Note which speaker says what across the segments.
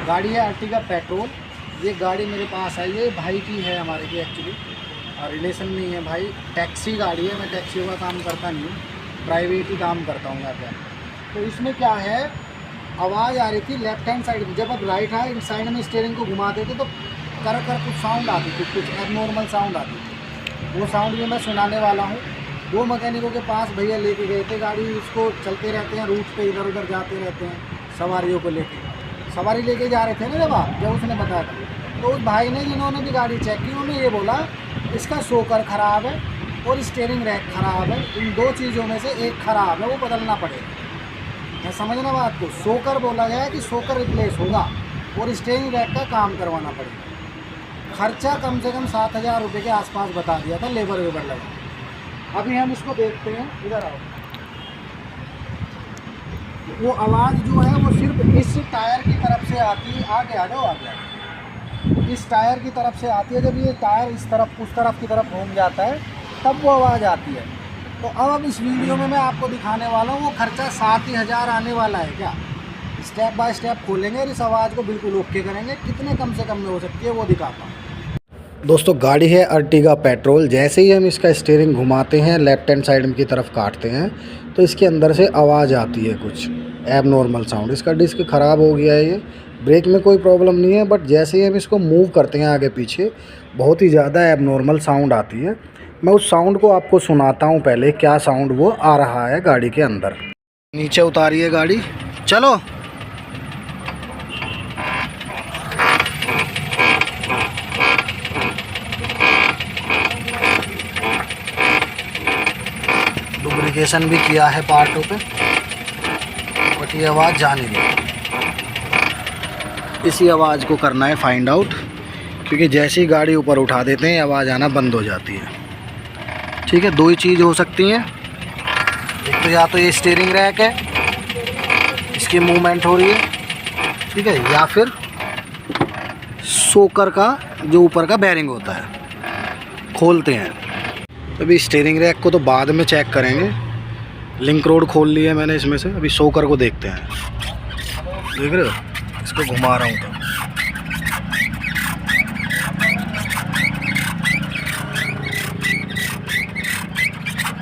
Speaker 1: गाड़ी है Ertiga petrol. ये गाड़ी मेरे पास आई है, भाई की है हमारे की एक्चुअली, रिलेशन में ही है भाई। टैक्सी गाड़ी है, मैं टैक्सी का काम करता नहीं हूँ, प्राइवेट ही काम करता हूँ यहाँ पे। तो इसमें क्या है, आवाज़ आ रही थी लेफ्ट हैंड साइड में, जब अब राइट हैंड साइड में स्टीयरिंग को घुमाते थे तो कर कुछ साउंड आती थी, कुछ एबनॉर्मल साउंड आती थी। वो साउंड भी मैं सुनाने वाला हूँ। 2 मैकेनिकों के पास भैया लेके गए थे गाड़ी, इसको चलते रहते हैं रूट पे, इधर उधर जाते रहते हैं सवारियों को लेके। सवारी लेके जा रहे थे ना जब उसने बताया था, तो उस भाई ने जिन्होंने भी गाड़ी चेक की उन्होंने ये बोला इसका शोकर ख़राब है और स्टीयरिंग रैक ख़राब है, इन 2 चीज़ों में से एक ख़राब है, वो बदलना पड़ेगा। मैं समझना बात को, शोकर बोला गया है कि शोकर रिप्लेस होगा और स्टीयरिंग रैक का काम करवाना पड़ेगा। खर्चा कम से कम 7,000 रुपये के आसपास बता दिया था, लेबर वेबर लगा। अभी हम इसको देखते हैं, इधर आओ। वो आवाज़ जो है वो सिर्फ इस टायर की तरफ से आती है, आगे आ जाओ आगे, इस टायर की तरफ से आती है। जब ये टायर इस तरफ उस तरफ की तरफ घूम जाता है तब वो आवाज़ आती है। तो अब इस वीडियो में मैं आपको दिखाने वाला हूँ वो खर्चा 7,000 आने वाला है क्या। स्टेप बाय स्टेप खोलेंगे और इस आवाज़ को बिल्कुल ओके करेंगे, कितने कम से कम में हो सकती है वो दिखाता हूँ। दोस्तों गाड़ी है अर्टिगा पेट्रोल। जैसे ही हम इसका स्टीयरिंग घुमाते हैं, लेफ्ट हैंड साइड की तरफ काटते हैं, तो इसके अंदर से आवाज़ आती है कुछ एबनॉर्मल साउंड। इसका डिस्क ख़राब हो गया है, ये ब्रेक में कोई प्रॉब्लम नहीं है, बट जैसे ही हम इसको मूव करते हैं आगे पीछे, बहुत ही ज़्यादा एबनॉर्मल साउंड आती है। मैं उस साउंड को आपको सुनाता हूँ पहले, क्या साउंड वो आ रहा है गाड़ी के अंदर। नीचे उतारिए गाड़ी, चलो। लुब्रिकेशन भी किया है पार्टों पे, बट ये आवाज़ जा नहीं रही। इसी आवाज़ को करना है फाइंड आउट, क्योंकि जैसे ही गाड़ी ऊपर उठा देते हैं आवाज़ आना बंद हो जाती है। ठीक है, 2 ही चीज़ हो सकती हैं, एक तो या तो ये स्टीयरिंग रैक है, इसकी मूवमेंट हो रही है, ठीक है, या फिर शोकर का जो ऊपर का बेरिंग होता है। खोलते हैं अभी स्टीयरिंग रैक को, तो बाद में चेक करेंगे। लिंक रोड खोल ली है मैंने इसमें से, अभी शोकर को देखते हैं। देख रहे हो, इसको घुमा रहा हूँ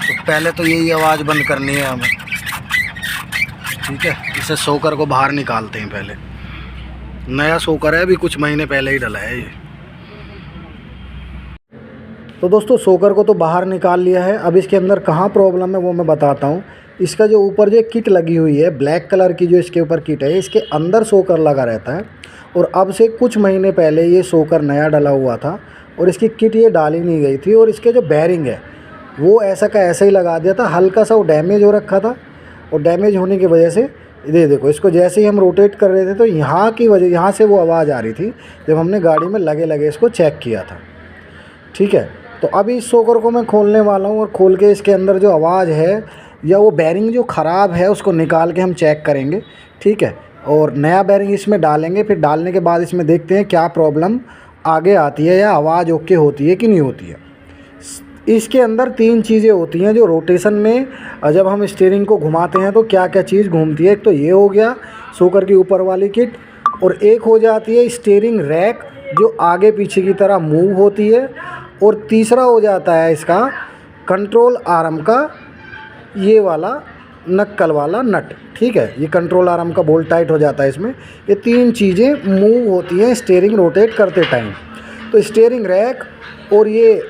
Speaker 1: तो पहले तो यही आवाज़ बंद करनी है हमें, ठीक है। इसे शोकर को बाहर निकालते हैं पहले। नया शोकर है, अभी कुछ महीने पहले ही डला है ये। तो दोस्तों शोकर को तो बाहर निकाल लिया है। अब इसके अंदर कहाँ प्रॉब्लम है वो मैं बताता हूँ। इसका जो ऊपर जो किट लगी हुई है, ब्लैक कलर की जो इसके ऊपर किट है, इसके अंदर शोकर लगा रहता है। और अब से कुछ महीने पहले ये शोकर नया डला हुआ था और इसकी किट ये डाली नहीं गई थी, और इसके जो बेरिंग है वो ऐसा का ऐसा ही लगा दिया था। हल्का सा वो डैमेज हो रखा था, और डैमेज होने की वजह से ये देखो, इसको जैसे ही हम रोटेट कर रहे थे तो यहाँ की वजह, यहाँ से वो आवाज़ आ रही थी जब हमने गाड़ी में लगे लगे इसको चेक किया था, ठीक है। तो अभी इस शोकर को मैं खोलने वाला हूँ, और खोल के इसके अंदर जो आवाज़ है या वो बेरिंग जो ख़राब है उसको निकाल के हम चेक करेंगे, ठीक है। और नया बेरिंग इसमें डालेंगे, फिर डालने के बाद इसमें देखते हैं क्या प्रॉब्लम आगे आती है, या आवाज़ ओके होती है कि नहीं होती है। इसके अंदर 3 चीज़ें होती हैं जो रोटेशन में जब हम स्टीयरिंग को घुमाते हैं तो क्या क्या चीज़ घूमती है। एक तो ये हो गया शोकर की ऊपर वाली किट, और एक हो जाती है स्टीयरिंग रैक जो आगे पीछे की तरह मूव होती है, और तीसरा हो जाता है इसका कंट्रोल आर्म का ये वाला नक्कल वाला नट, ठीक है। ये कंट्रोल आर्म का बोल्ट टाइट हो जाता है इसमें। ये 3 चीज़ें मूव होती हैं स्टीयरिंग रोटेट करते टाइम। तो स्टीयरिंग रैक और ये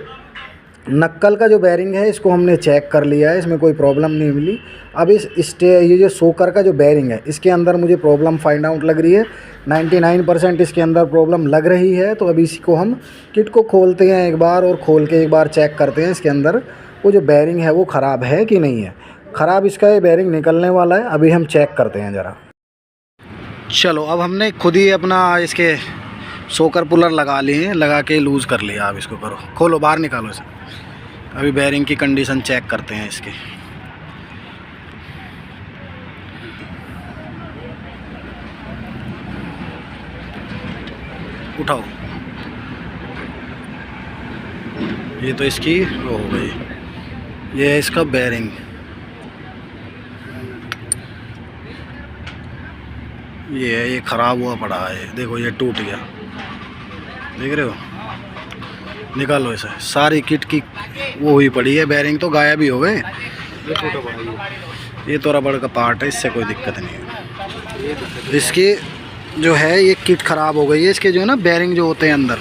Speaker 1: नक्कल का जो बेरिंग है इसको हमने चेक कर लिया है, इसमें कोई प्रॉब्लम नहीं मिली। अब ये जो शोकर का जो बेरिंग है इसके अंदर मुझे प्रॉब्लम फाइंड आउट लग रही है। 99% इसके अंदर प्रॉब्लम लग रही है। तो अभी इसको हम किट को खोलते हैं एक बार, और खोल के एक बार चेक करते हैं इसके अंदर वो जो बेरिंग है वो ख़राब है कि नहीं है। ख़राब इसका ये बेरिंग निकलने वाला है, अभी हम चेक करते हैं ज़रा। चलो अब हमने खुद ही अपना इसके शोकर पुलर लगा लिए हैं, लगा के लूज़ कर लिया। अब इसको करो, खोलो, बाहर निकालो इसे। अभी बेरिंग की कंडीशन चेक करते हैं इसकी। उठाओ, ये तो इसकी वो हो गई, ये है इसका बेरिंग। ये ख़राब हुआ पड़ा है, देखो ये टूट गया, देख रहे हो। निकालो इसे, सारी किट की वो हुई पड़ी है, बेरिंग तो गायब ही हो गए। ये तो रबड़ का पार्ट है, इससे कोई दिक्कत नहीं है। इसकी जो है ये किट ख़राब हो गई है, इसके जो है ना बेरिंग जो होते हैं अंदर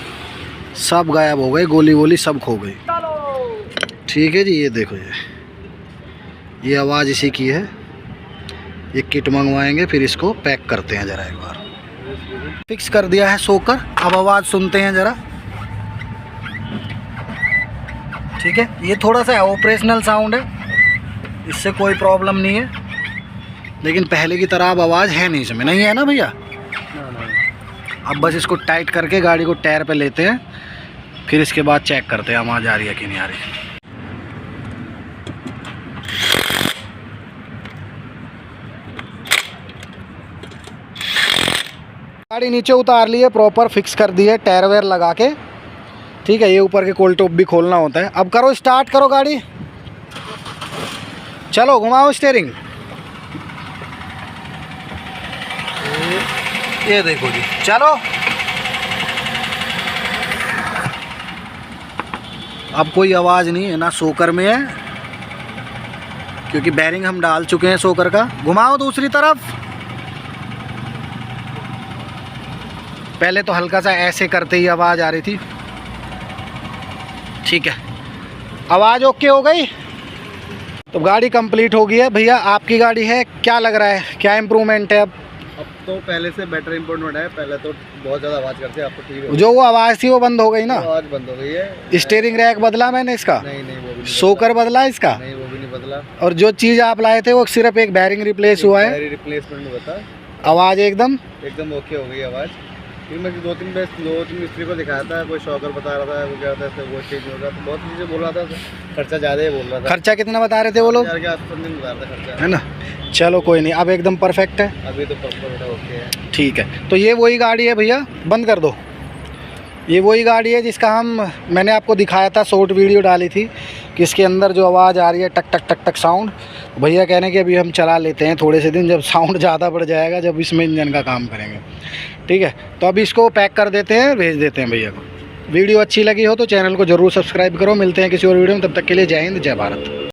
Speaker 1: सब गायब हो गए, गोली वोली सब खो गई। ठीक है जी, ये देखो ये आवाज़ इसी की है। ये किट मंगवाएंगे, फिर इसको पैक करते हैं। ज़रा एक बार फिक्स कर दिया है सोकर, अब आवाज़ सुनते हैं ज़रा। ठीक है, ये थोड़ा सा ऑपरेशनल साउंड है, इससे कोई प्रॉब्लम नहीं है, लेकिन पहले की तरह अब आवाज़ है नहीं, इसमें नहीं है ना भैया। अब बस इसको टाइट करके गाड़ी को टायर पे लेते हैं, फिर इसके बाद चेक करते हैं आवाज़ आ रही है कि नहीं आ रही। गाड़ी नीचे उतार ली है, प्रॉपर फिक्स कर दी है टायर वेयर लगा के। ठीक है, ये ऊपर के कोल टॉप भी खोलना होता है। अब करो, स्टार्ट करो गाड़ी, चलो घुमाओ स्टीयरिंग। ये देखो जी, चलो। अब कोई आवाज़ नहीं है, ना सोकर में है, क्योंकि बेरिंग हम डाल चुके हैं सोकर का। घुमाओ दूसरी तरफ। पहले तो हल्का सा ऐसे करते ही आवाज़ आ रही थी। ठीक है, आवाज़ ओके हो गई। तो गाड़ी कंप्लीट हो गई है। भैया आपकी गाड़ी है, क्या लग रहा है, क्या इम्प्रूवमेंट है?
Speaker 2: अब तो पहले से बेटर इम्प्रूवमेंट है। पहले तो बहुत ज़्यादा आवाज़ करते हैं, अब तो ठीक है।
Speaker 1: जो वो आवाज़ थी वो बंद हो गई ना?
Speaker 2: आवाज़ बंद हो गई है।
Speaker 1: स्टीयरिंग रैक बदला मैंने इसका?
Speaker 2: नहीं वो भी नहीं।
Speaker 1: सोकर बदला इसका?
Speaker 2: नहीं, वो भी नहीं बदला।
Speaker 1: और जो चीज़ आप लाए थे वो सिर्फ एक बेरिंग रिप्लेस हुआ है।
Speaker 2: रिप्लेसमेंट हुआ था।
Speaker 1: आवाज़ एकदम
Speaker 2: ओके हो गई आवाज़। फिर मैं दो तीन मिस्त्री को दिखाया था, कोई शॉकर बता रहा था, वो क्या होता है वो चेंज हो रहा था, बहुत चीज़ें बोल रहा था। खर्चा ज़्यादा ही बोल रहा था।
Speaker 1: खर्चा कितना बता रहे थे वो लोग?
Speaker 2: 1000 के आसपास नहीं बता रहा था खर्चा, है
Speaker 1: ना। चलो कोई नहीं, अब एकदम परफेक्ट है।
Speaker 2: अभी तो परफेक्ट ओके है।
Speaker 1: ठीक है, तो ये वही गाड़ी है भैया, बंद कर दो। ये वही गाड़ी है जिसका मैंने आपको दिखाया था, शॉर्ट वीडियो डाली थी कि इसके अंदर जो आवाज़ आ रही है टक टक टक टक साउंड। भैया कहने कि अभी हम चला लेते हैं थोड़े से दिन, जब साउंड ज़्यादा बढ़ जाएगा, जब इसमें इंजन का काम करेंगे। ठीक है, तो अभी इसको पैक कर देते हैं, भेज देते हैं भैया को। वीडियो अच्छी लगी हो तो चैनल को ज़रूर सब्सक्राइब करो। मिलते हैं किसी और वीडियो में, तब तक के लिए जय हिंद, जय भारत।